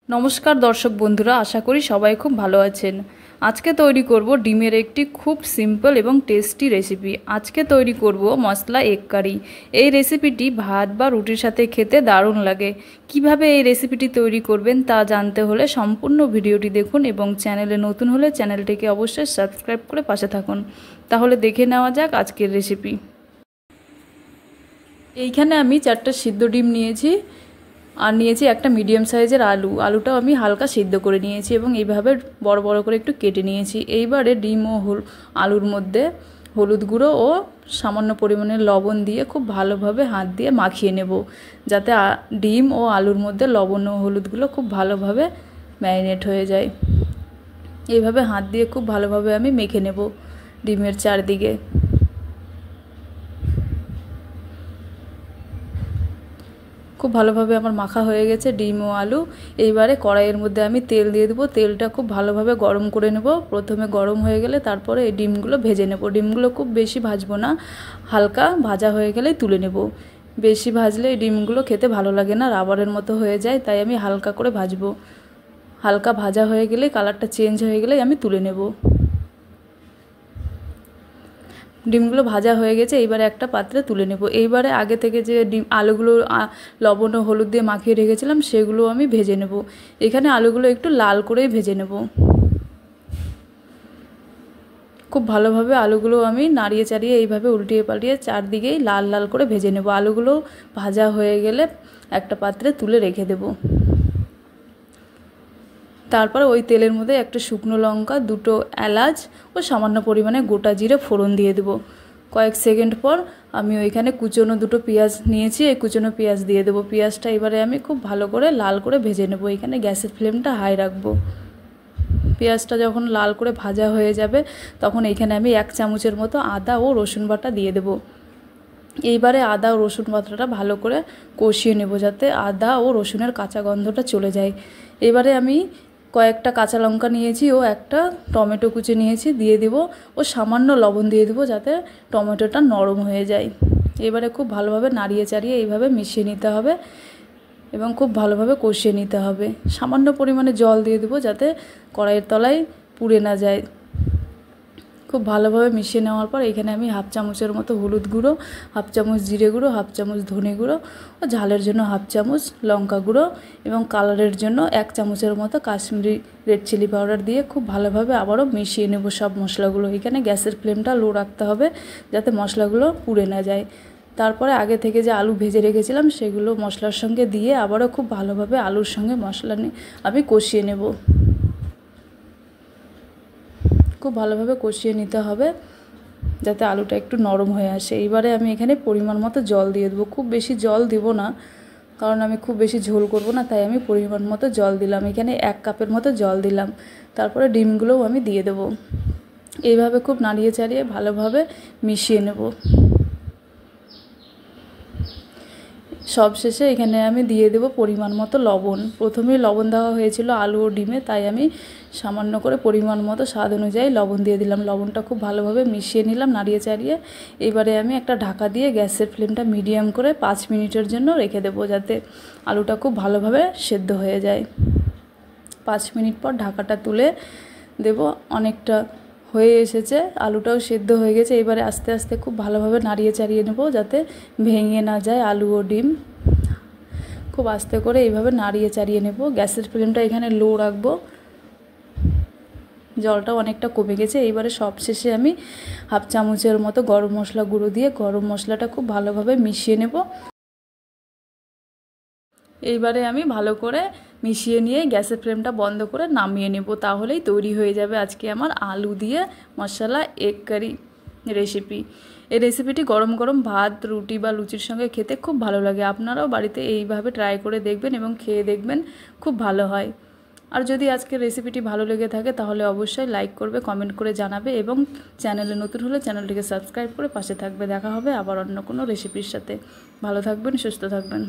নমস্কার দর্শক বন্ধুরা, আশা করি সবাই খুব ভালো আছেন। আজকে তৈরি করব ডিমের একটি খুব সিম্পল এবং টেস্টি রেসিপি। আজকে তৈরি করব মশলা এগ কারি। এই রেসিপিটি ভাত বা রুটির সাথে খেতে দারুণ লাগে। কিভাবে এই রেসিপিটি তৈরি করবেন তা জানতে হলে সম্পূর্ণ ভিডিওটি দেখুন এবং চ্যানেলে নতুন হলে চ্যানেলটিকে অবশ্যই সাবস্ক্রাইব করে পাশে থাকুন। তাহলে দেখে নেওয়া যাক আজকের রেসিপি। এইখানে আমি 4টা সিদ্ধ ডিম নিয়েছি আর নিয়েছি একটা মিডিয়াম সাইজের আলুটাও আমি হালকা সিদ্ধ করে নিয়েছি এবং এইভাবে বড় বড় করে একটু কেটে নিয়েছি। এইবারে ডিম ও আলুর মধ্যে হলুদ গুঁড়ো ও সামান্য পরিমাণে লবণ দিয়ে খুব ভালোভাবে হাত দিয়ে মাখিয়ে নেব, যাতে ডিম ও আলুর মধ্যে লবণ ও হলুদগুলো খুব ভালোভাবে ম্যারিনেট হয়ে যায়। এইভাবে হাত দিয়ে খুব ভালোভাবে আমি মেখে নেব ডিমের চারদিকে। খুব ভালোভাবে আমার মাখা হয়ে গেছে ডিম ও আলু। এইবারে কড়াইয়ের মধ্যে আমি তেল দিয়ে দেবো। তেলটা খুব ভালোভাবে গরম করে নেব। প্রথমে গরম হয়ে গেলে তারপরে এই ডিমগুলো ভেজে নেব। ডিমগুলো খুব বেশি ভাজবো না, হালকা ভাজা হয়ে গেলেই তুলে নেব। বেশি ভাজলে এই ডিমগুলো খেতে ভালো লাগে না, রাবারের মতো হয়ে যায়, তাই আমি হালকা করে ভাজবো। হালকা ভাজা হয়ে গেলে কালারটা চেঞ্জ হয়ে গেলেই আমি তুলে নেব। ডিমগুলো ভাজা হয়ে গেছে, এইবারে একটা পাত্রে তুলে নেব। এইবারে আগে থেকে যে আলুগুলো লবণ ও হলুদ দিয়ে মাখিয়ে রেখেছিলাম সেগুলো আমি ভেজে নেব। এখানে আলুগুলো একটু লাল করেই ভেজে নেব। খুব ভালোভাবে আলুগুলো আমি নাড়িয়ে চাড়িয়ে এইভাবে উল্টিয়ে পাল্টিয়ে চারদিকেই লাল লাল করে ভেজে নেব। আলুগুলো ভাজা হয়ে গেলে একটা পাত্রে তুলে রেখে দেব। তারপর ওই তেলের মধ্যে একটা শুকনো লঙ্কা, 2টো এলাচ ও সামান্য পরিমাণে গোটা জিরে ফোড়ন দিয়ে দেবো। কয়েক সেকেন্ড পর আমি ওইখানে কুচনো 2টো পেঁয়াজ নিয়েছি, এই কুচনো পেঁয়াজ দিয়ে দেবো। পেঁয়াজটা এবারে আমি খুব ভালো করে লাল করে ভেজে নেব। এখানে গ্যাসের ফ্লেমটা হাই রাখবো। পেঁয়াজটা যখন লাল করে ভাজা হয়ে যাবে তখন এইখানে আমি 1 চামচের মতো আদা ও রসুন বাটা দিয়ে দেবো। এইবারে আদা ও রসুন বাটাটা ভালো করে কষিয়ে নেব, যাতে আদা ও রসুনের কাঁচা গন্ধটা চলে যায়। এবারে আমি কয়েকটা কাঁচা লঙ্কা নিয়েছি ও একটা টমেটো কুচি নিয়েছি, দিয়ে দেব ও সামান্য লবণ দিয়ে দেবো, যাতে টমেটোটা নরম হয়ে যায়। এবারে খুব ভালোভাবে নাড়িয়ে চাড়িয়ে এইভাবে মিশিয়ে নিতে হবে এবং খুব ভালোভাবে কষিয়ে নিতে হবে। সামান্য পরিমাণে জল দিয়ে দেবো, যাতে কড়াইয়ের তলায় পুড়ে না যায়। খুব ভালোভাবে মিশিয়ে নেওয়ার পর এখানে আমি 1/2 চামচের মতো হলুদ গুঁড়ো, 1/2 চামচ জিরে গুঁড়ো, 1/2 চামচ ধনে গুঁড়ো ও ঝালের জন্য 1/2 চামচ লঙ্কা গুঁড়ো এবং কালারের জন্য 1 চামচের মতো কাশ্মীরি রেড চিলি পাউডার দিয়ে খুব ভালোভাবে আবারও মিশিয়ে নেব সব মশলাগুলো। এখানে গ্যাসের ফ্লেমটা লো রাখতে হবে, যাতে মশলাগুলো পুড়ে না যায়। তারপরে আগে থেকে যে আলু ভেজে রেখেছিলাম সেগুলো মশলার সঙ্গে দিয়ে আবারও খুব ভালোভাবে আলুর সঙ্গে মশলা আমি কষিয়ে নেব। খুব ভালোভাবে কষিয়ে নিতে হবে, যাতে আলুটা একটু নরম হয়ে আসে। এইবারে আমি এখানে পরিমাণ মতো জল দিয়ে দেবো। খুব বেশি জল দেবো না, কারণ আমি খুব বেশি ঝোল করব না, তাই আমি পরিমাণ মতো জল দিলাম। এখানে 1 কাপের মতো জল দিলাম। তারপরে ডিমগুলোও আমি দিয়ে দেবো। এইভাবে খুব নাড়িয়ে চাড়িয়ে ভালোভাবে মিশিয়ে নেব। সবশেষে এখানে আমি দিয়ে দেব পরিমাণ মতো লবণ। প্রথমেই লবণ দেওয়া হয়েছিল আলু ও ডিমে, তাই আমি সামান্য করে পরিমাণ মতো স্বাদ অনুযায়ী লবণ দিয়ে দিলাম। লবণটা খুব ভালোভাবে মিশিয়ে নিলাম নাড়িয়ে চাড়িয়ে। এবারে আমি একটা ঢাকা দিয়ে গ্যাসের ফ্লেমটা মিডিয়াম করে 5 মিনিটের জন্য রেখে দেবো, যাতে আলুটা খুব ভালোভাবে সেদ্ধ হয়ে যায়। 5 মিনিট পর ঢাকাটা তুলে দেব। অনেকটা হয়ে এসেছে, আলুটাও সেদ্ধ হয়ে গেছে। এবারে আস্তে আস্তে খুব ভালোভাবে নাড়িয়ে চাড়িয়ে নেব, যাতে ভেঙে না যায় আলু ও ডিম। খুব আস্তে করে এইভাবে নাড়িয়ে চাড়িয়ে নেব। গ্যাসের ফ্লেমটা এখানে লো রাখবো। জলটা অনেকটা কমে গেছে। এইবারে সবশেষে আমি 1/2 চামচের মতো গরম মশলা গুঁড়ো দিয়ে গরম মশলাটা খুব ভালোভাবে মিশিয়ে নেব। এইবারে আমি ভালো করে মিশিয়ে নিয়ে গ্যাসের ফ্লেমটা বন্ধ করে নামিয়ে নেব। তাহলেই তৈরি হয়ে যাবে আজকে আমার আলু দিয়ে মশলা এগ কারি রেসিপি। এই রেসিপিটি গরম গরম ভাত, রুটি বা লুচির সঙ্গে খেতে খুব ভালো লাগে। আপনারাও বাড়িতে এইভাবে ট্রাই করে দেখবেন এবং খেয়ে দেখবেন, খুব ভালো হয়। আর যদি আজকের রেসিপিটি ভালো লেগে থাকে তাহলে অবশ্যই লাইক করবে, কমেন্ট করে জানাবে এবং চ্যানেলে নতুন হলে চ্যানেলটিকে সাবস্ক্রাইব করে পাশে থাকবে। দেখা হবে আবার অন্য কোনো রেসিপির সাথে। ভালো থাকবেন, সুস্থ থাকবেন।